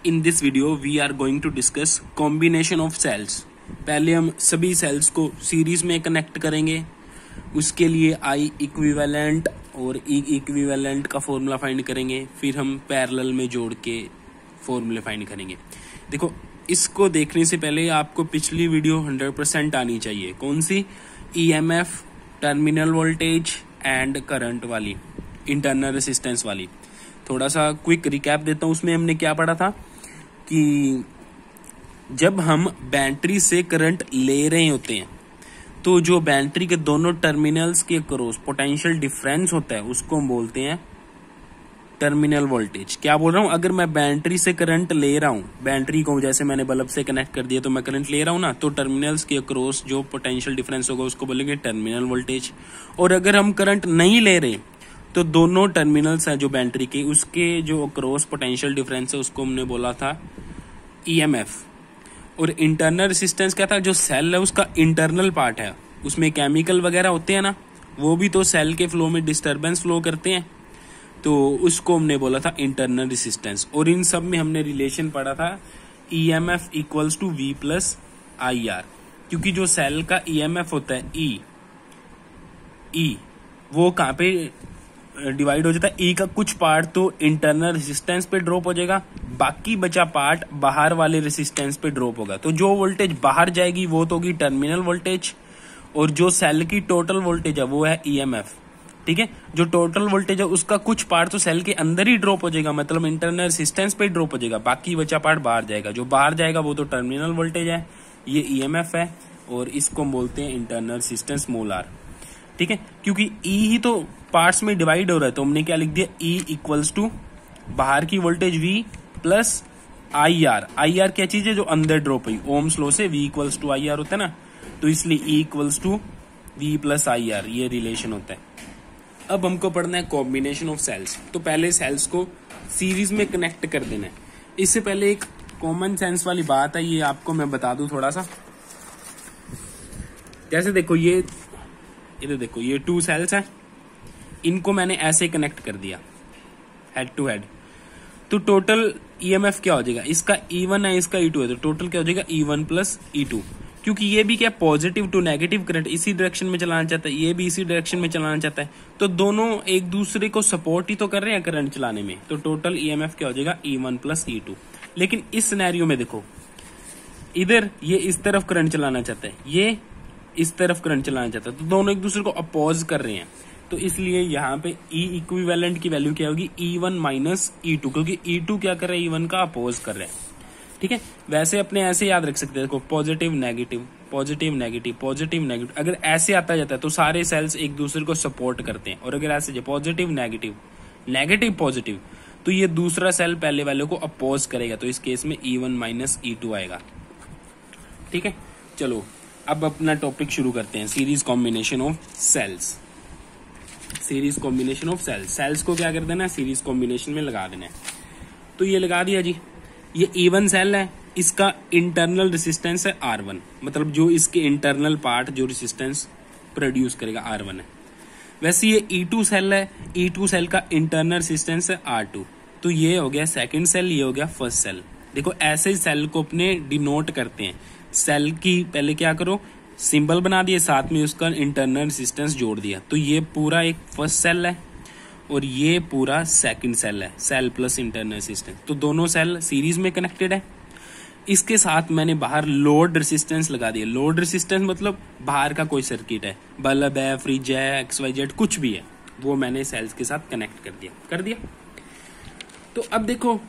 In this video we are going to discuss combination of cells। पहले हम सभी sales को सीरीज में कनेक्ट करेंगे, उसके लिए आई इक्विवेलेंट और ई इक्विवेलेंट का फॉर्मूला फाइंड करेंगे, फिर हम पैरेलल में जोड़ के फॉर्मूले फाइंड करेंगे। देखो, इसको देखने से पहले आपको पिछली वीडियो 100% आनी चाहिए। कौन सी? EMF, terminal voltage and current वाली, इंटरनल रेसिस्टेंस वाली। थोड़ा सा क्विक रिकैप देता हूं। उसमें हमने क्या पढ़ा था कि जब हम बैटरी से करंट ले रहे होते हैं तो जो बैटरी के दोनों टर्मिनल्स के क्रॉस पोटेंशियल डिफरेंस होता है उसको हम बोलते हैं टर्मिनल वोल्टेज। क्या बोल रहा हूं? अगर मैं बैटरी से करंट ले रहा हूं, बैटरी को जैसे मैंने बल्ब से कनेक्ट कर दिया तो मैं करंट ले रहा हूं ना, तो टर्मिनल्स के क्रॉस जो पोटेंशियल डिफरेंस होगा उसको बोलेंगे टर्मिनल वोल्टेज। और अगर हम करंट नहीं ले रहे तो दोनों टर्मिनल्स हैं जो बैटरी के, उसके जो क्रॉस पोटेंशियल डिफरेंस है उसको हमने बोला था ईएमएफ। और इंटरनल रेसिस्टेंस क्या था? जो सेल है उसका इंटरनल पार्ट है, उसमें केमिकल वगैरह होते हैं ना, वो भी तो सेल के फ्लो में डिस्टरबेंस फ्लो करते हैं, तो उसको हमने बोला था इंटरनल रेसिस्टेंस। और इन सब में हमने रिलेशन पढ़ा था EMF equals to V plus I R, क्योंकि जो सेल का ईएमएफ होता है ई वो कहाँ पे डिवाइड हो जाता है? ई का कुछ पार्ट तो इंटरनल रेसिस्टेंस पे ड्रॉप हो जाएगा, बाकी बचा पार्ट बाहर वाले रेसिस्टेंस पे ड्रॉप होगा। तो जो वोल्टेज बाहर जाएगी वो तो होगी टर्मिनल वोल्टेज, और जो सेल की टोटल वोल्टेज है वो है ईएमएफ। ठीक है, जो टोटल वोल्टेज है उसका कुछ पार्ट तो सेल के अंदर ही ड्रॉप हो जाएगा, मतलब इंटरनल रेसिस्टेंस पे ड्रॉप हो जाएगा, बाकी बचा पार्ट बाहर जाएगा। जो बाहर जाएगा वो तो टर्मिनल वोल्टेज है, ये ईएमएफ है, और इसको हम बोलते हैं इंटरनल रेसिस्टेंस मोल आर। ठीक है, क्योंकि ई ही तो पार्ट्स में डिवाइड हो रहा है, तो हमने क्या लिख दिया? ई इक्वल्स टू बाहर की voltage V plus I R. I R क्या चीज है? जो अंदर ड्रॉप हुई। ओम्स लॉ से V equals to I R होता है ना, तो इसलिए E equals to V plus I R, ये रिलेशन होता है। अब हमको पढ़ना है कॉम्बिनेशन ऑफ सेल्स। तो पहले सेल्स को सीरीज में कनेक्ट कर देना है। इससे पहले एक कॉमन सेंस वाली बात है, ये आपको मैं बता दूं थोड़ा सा। जैसे देखो, ये इधर देखो, ये 2 सेल्स हैं, इनको मैंने ऐसे कनेक्ट कर दिया हेड टू हेड, तो टोटल ईएमएफ क्या हो जाएगा? इसका E1 है, इसका E2 है, तो टोटल क्या हो जाएगा? E1 plus E2। क्योंकि ये भी क्या पॉजिटिव टू नेगेटिव करंट इसी डायरेक्शन में चलाना चाहता है, ये भी इसी डायरेक्शन में चलाना चाहता है, तो दोनों एक दूसरे को सपोर्ट ही तो कर रहे हैं करंट चलाने में। तो टोटल ईएमएफ क्या हो जाएगा? E1 plus E2। लेकिन इस सिनेरियो में देखो, इधर ये इस तरफ करंट चलाना चाहता है, ये इस तरफ करंट चलाना चाहता है, तो दोनों एक दूसरे को अपोज कर रहे हैं। तो इसलिए यहाँ पे ई इक्विवेलेंट की वैल्यू क्या होगी? E1 माइनस E2, क्योंकि E2 क्या कर रहा है? E1 का अपोज कर रहा है। ठीक है, वैसे अपने ऐसे याद रख सकते हैं, देखो positive negative positive negative positive negative, अगर ऐसे आता जाता है तो सारे सेल्स एक दूसरे को सपोर्ट करते हैं। और अगर ऐसे पॉजिटिव नेगेटिव नेगेटिव पॉजिटिव, तो ये दूसरा सेल पहले वाले को अपोज करेगा, तो इस केस में E1 माइनस E2 आएगा। ठीक है, चलो अब अपना टॉपिक शुरू करते हैं, series combination of cells. Series combination of cells, cells को क्या कर देना है? सीरीज कॉम्बिनेशन में लगा देना है। तो ये लगा दिया जी। ये E1 सेल है, इसका इंटरनल रेसिस्टेंस है R1, मतलब जो इसके इंटरनल पार्ट जो रेसिस्टेंस प्रोड्यूस करेगा R1 है। वैसे ये E2 सेल है, E2 सेल का इंटरनल रेसिस्टेंस है R2। तो ये हो गया सेकंड सेल, ये हो गया फर्स्ट सेल। देखो, ऐसे ही सेल को अपने डिनोट करते हैं। सेल की पहले क्या करो? सिंबल बना दिए, साथ में उसका इंटरनल रेसिस्टेंस जोड़ दिया, तो ये पूरा एक फर्स्ट सेल है और ये पूरा सेकंड सेल है, सेल प्लस इंटरनल रेसिस्टेंस। तो दोनों सेल सीरीज में कनेक्टेड है। इसके साथ मैंने बाहर लोड रेसिस्टेंस लगा दिया। लोड रेसिस्टेंस मतलब बाहर का कोई सर्किट है, बल्ब है, फ्रिज है, XYZ कुछ भी है, वो मैंने सेल्स के साथ कनेक्ट कर दिया। तो अब देखो,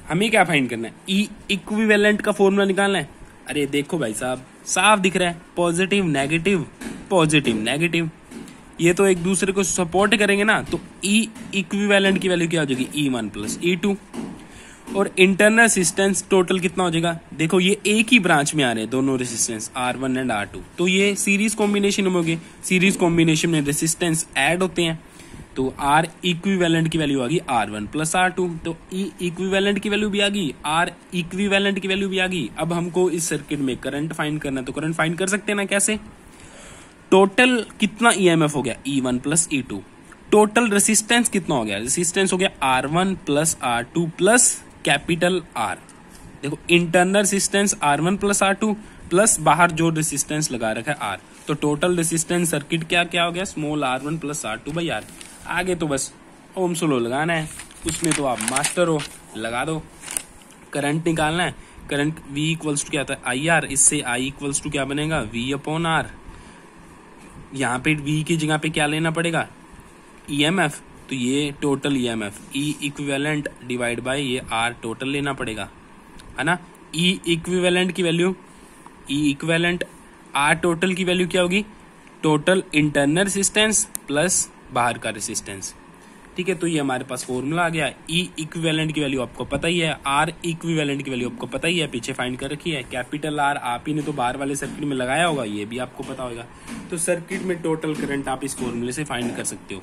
हमें क्या फाइंड करना है? ई इक्विवेलेंट का फॉर्मूला निकालना है। अरे देखो भाई साहब, साफ दिख रहा है, पॉजिटिव नेगेटिव पॉजिटिव नेगेटिव, ये तो एक दूसरे को सपोर्ट करेंगे ना, तो ई इक्विवेलेंट की वैल्यू क्या हो जाएगी? E1 plus E2। और इंटरनल रेसिस्टेंस टोटल कितना हो जाएगा? देखो, ये एक ही ब्रांच में आ रहे हैं दोनों रेसिस्टेंस, R1 एंड R2, तो ये सीरीज कॉम्बिनेशन में होगी। सीरीज कॉम्बिनेशन में रेसिस्टेंस ऐड होते हैं, तो R इक्विवेलेंट की वैल्यू आ गई R1 प्लस R2, तो E इक्विवेलेंट की वैल्यू भी आ गई, R इक्विवेलेंट की वैल्यू भी आ गई। अब हमको इस सर्किट में करंट फाइंड करना है, तो करंट फाइंड कर सकते हैं ना, कैसे? टोटल कितना ईएमएफ हो गया? E1 plus E2। Total resistance कितना हो गया? रेसिस्टेंस हो गया R1 plus R2 plus capital R. देखो internal resistance R1 plus R2 plus बाहर जो रेसिस्टेंस लगा रखा है आर, तो टोटल रेसिस्टेंस सर्किट क्या क्या हो गया, small R1 plus R2 by are. आगे तो बस ओम्स लॉ लगाना है, उसमें तो आप मास्टर हो, लगा दो। करंट निकालना है, करंट V इक्वल्स टू क्या आता है IR, इससे I इक्वल्स टू क्या बनेगा V अपॉन R। यहाँ पे V की जगह पे क्या लेना पड़ेगा EMF, तो ये total EMF E equivalent divide by ये R टोटल लेना पड़ेगा, है ना। E इक्विवेलेंट की value, E equivalent R total की वैल्यू क्या होगी, टोटल इंटरनल रेसिस्टेंस प्लस बाहर का रेसिस्टेंस। ठीक है, तो ये हमारे पास फॉर्मूला आ गया। E इक्विवेलेंट की वैल्यू आपको पता ही है, R इक्विवेलेंट की वैल्यू आपको पता ही है, पीछे फाइंड कर रखी है। कैपिटल R आप ही ने तो बाहर वाले सर्किट में लगाया होगा, ये भी आपको पता होगा। तो सर्किट में टोटल करंट आप इस फॉर्मूले से फाइंड कर सकते हो।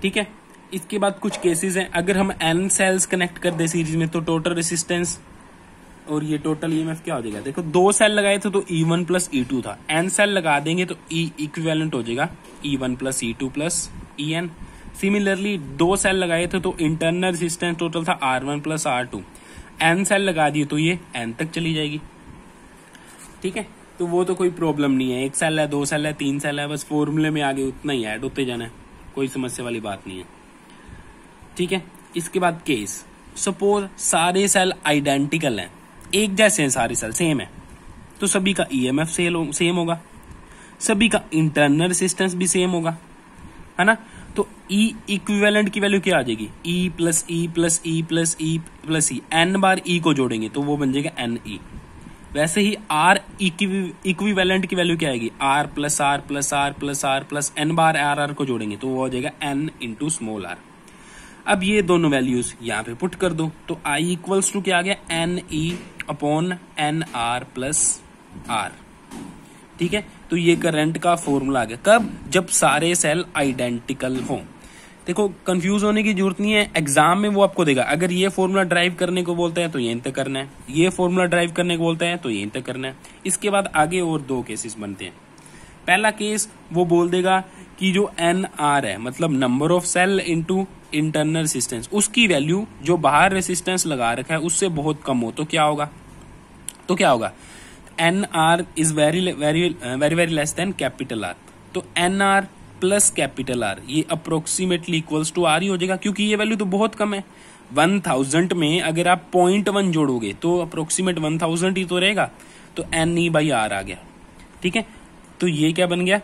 ठीक है, इसके बाद कुछ केसेस हैं, अगर हम N सेल्स कनेक्ट कर दे सीरीज में तो टोटल रेसिस्टेंस और ये टोटल EMF क्या हो जाएगा। देखो 2 सेल लगाए थे तो E1 प्लस E2 था, N सेल लगा देंगे तो E इक्विवेलेंट हो जाएगा E1 plus E2 plus EN। Similarly 2 cell लगाए थे तो इंटरनल रेसिस्टेंस टोटल था R1 plus R2, N cell लगा दिए तो ये N तक चली जाएगी। ठीक है, तो वो तो कोई प्रॉब्लम नहीं है, 1 सेल है, 2 सेल है, 3 सेल है, बस फॉर्मूले में आगे उतना ही ऐड होते जाना है, कोई समस्या वाली बात नहीं है। ठीक है, इसके बाद केस, सपोज सारे सेल आइडेंटिकल हैं, एक जैसे हैं, सारे सेल सेम है, तो सभी का EMF सेम होगा, सभी का इंटरनल रेसिस्टेंस भी सेम होगा, है ना। तो E इक्विवेलेंट की वैल्यू क्या आ जाएगी, E plus E plus E plus E plus E, N बार E को जोड़ेंगे तो वो बन जाएगा NE। वैसे ही R इक्विवेलेंट की वैल्यू क्या आएगी, R plus R plus R plus R plus N बार R को जोड़ेंगे तो वो हो जाएगा N इंटू स्मॉल r। अब ये दोनों वैल्यूज यहाँ पे पुट कर दो तो I इक्वल्स टू क्या आ गया NE upon NR plus R। ठीक है, तो ये करंट का फॉर्मूला आ गया, कब, जब सारे सेल आइडेंटिकल हों। देखो कंफ्यूज होने की जरूरत नहीं है, एग्जाम में वो आपको देगा, अगर ये फॉर्मूला ड्राइव करने को बोलता है तो ये इंतर करना है, ये फॉर्मूला ड्राइव करने को बोलता है तो ये इंतर करना है। इसके बाद आगे और 2 केसेस बनते हैं। पहला केस वो बोल देगा कि जो NR है मतलब number of cell into internal resistance, उसकी वैल्यू जो बाहर रेसिस्टेंस लगा रखा है उससे बहुत कम हो तो क्या होगा, NR is very very very very less than capital R। तो NR प्लस कैपिटल R ये अप्रोक्सीमेटली इक्वल्स टू R ही हो जाएगा, क्योंकि ये वैल्यू तो बहुत कम है। 1000 में अगर आप 0.1 जोड़ोगे तो अप्रोक्सीमेट 1000 ही तो रहेगा, तो NE बाई R आ गया। ठीक है, तो ये क्या बन गया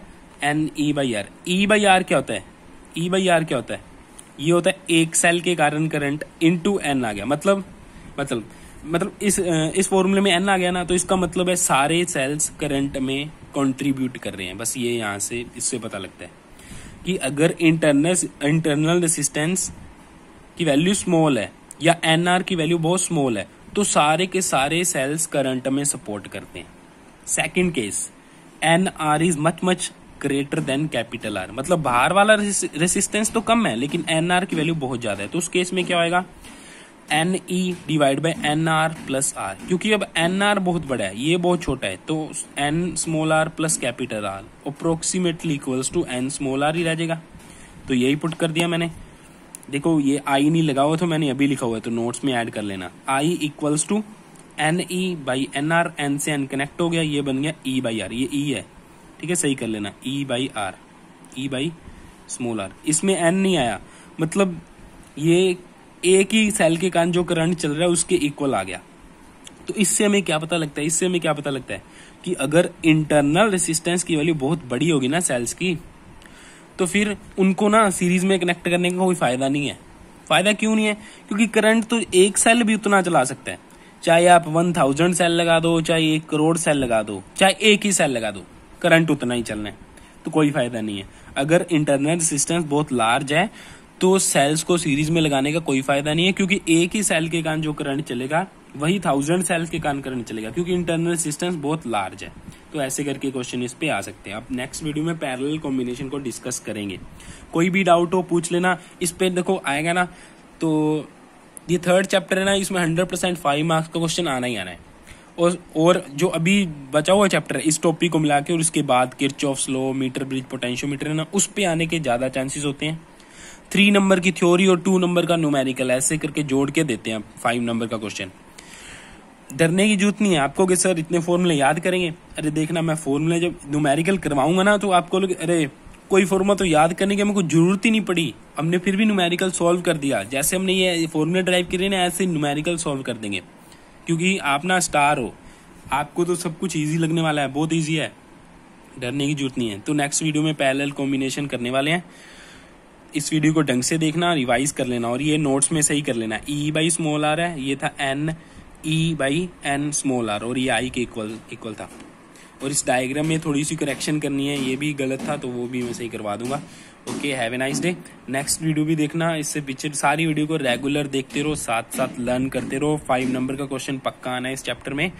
NE by R। E by R क्या होता है, E बाई R क्या होता है, ये होता है एक सेल के कारण करंट इनटू N आ गया। मतलब इस फॉर्मूले में N आ गया ना, तो इसका मतलब है सारे सेल्स करंट में कंट्रीब्यूट कर रहे हैं। बस ये यहाँ से इससे पता लगता है कि अगर इंटरनल रेसिस्टेंस की वैल्यू स्मॉल है या NR की वैल्यू बहुत स्मॉल है तो सारे के सारे सेल्स करंट में सपोर्ट करते हैं। Second case, NR is much greater than capital R, मतलब बाहर वाला रेसिस्टेंस तो कम है लेकिन NR की वैल्यू बहुत ज्यादा है, तो उस केस में क्या होएगा NE divide by NR plus R, क्योंकि अब NR बहुत बड़ा है, ये बहुत छोटा है, तो N small r plus capital R approximately equals to N small r ही रह जाएगा। तो यही पुट कर दिया मैंने। देखो ये I नहीं लगा हुआ तो मैंने अभी लिखा हुआ है, तो नोट्स में ऐड कर लेना। I equals to NE by NR, N से N कनेक्ट हो गया, ये बन गया E बाई R, ये E है। ठीक है, सही कर लेना, E by R, E by small r। इसमें N नहीं आया, मतलब ये एक ही सेल के कारण जो करंट चल रहा है उसके इक्वल आ गया। तो इससे हमें क्या पता लगता है, कि अगर इंटरनल रेसिस्टेंस की वैल्यू बहुत बड़ी होगी ना सेल्स की, तो फिर उनको ना सीरीज में कनेक्ट करने का कोई फायदा नहीं है। फायदा क्यों नहीं है, क्योंकि करंट तो एक सेल भी उतना चला सकता है, चाहे आप 1000 सेल लगा दो, चाहे 1 करोड़ सेल लगा दो, चाहे एक ही सेल लगा दो, करंट उतना ही चलना है, तो कोई फायदा नहीं है। अगर इंटरनल रेसिस्टेंस बहुत लार्ज है तो सेल्स को सीरीज में लगाने का कोई फायदा नहीं है, क्योंकि एक ही सेल के कारण जो करंट चलेगा वही 1000 सेल्स के कारण करंट चलेगा, क्योंकि इंटरनल रेसिस्टेंस बहुत लार्ज है। तो ऐसे करके क्वेश्चन इस पे आ सकते हैं। अब नेक्स्ट वीडियो में पैरेलल कॉम्बिनेशन को डिस्कस करेंगे। कोई भी डाउट हो पूछ लेना, इस पे देखो आएगा ना, तो ये 3rd चैप्टर है ना, इसमें 100% 5 मार्क्स का क्वेश्चन आना ही आना है। और जो अभी बचा हुआ चैप्टर है इस टॉपिक को मिला के, और उसके बाद Kirchhoff's law, metre bridge potentiometer है ना, उस पे आने के ज्यादा चांसेस होते हैं। 3 नंबर की थ्योरी और 2 नंबर का न्यूमेरिकल ऐसे करके जोड़ के देते हैं 5 नंबर का क्वेश्चन। डरने की जरूरत नहीं है आपको कि सर इतने फॉर्मूले याद करेंगे। अरे देखना, मैं फॉर्मूले जब न्यूमेरिकल करवाऊंगा ना तो आपको लोग अरे कोई फॉर्मूला तो याद करने की हमको जरूरत ही नहीं पड़ी, हमने फिर भी न्यूमेरिकल सॉल्व कर दिया। जैसे हमने ये फॉर्मूले ड्राइव किए ना ऐसे न्यूमेरिकल सॉल्व कर देंगे, क्योंकि आप ना स्टार हो, आपको तो सब कुछ ईजी लगने वाला है, बहुत ईजी है, डरने की जरूरत नहीं है। तो नेक्स्ट वीडियो में पैरेलल कॉम्बिनेशन करने वाले हैं। इस वीडियो को ढंग से देखना, रिवाइज कर लेना और ये नोट्स में सही कर लेना। ई बाई स्मॉल आर है, ये था N E by N small R और ये आई के इक्वल था। और इस डायग्राम में थोड़ी सी करेक्शन करनी है, ये भी गलत था तो वो भी मैं सही करवा दूंगा। Okay, have a nice day. Next video भी देखना, इससे पीछे सारी वीडियो को रेगुलर देखते रहो, साथ साथ लर्न करते रहो। 5 नंबर का क्वेश्चन पक्का आना है इस चैप्टर में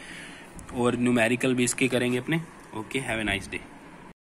और न्यूमेरिकल भी इसके करेंगे अपने। Okay, have a nice day.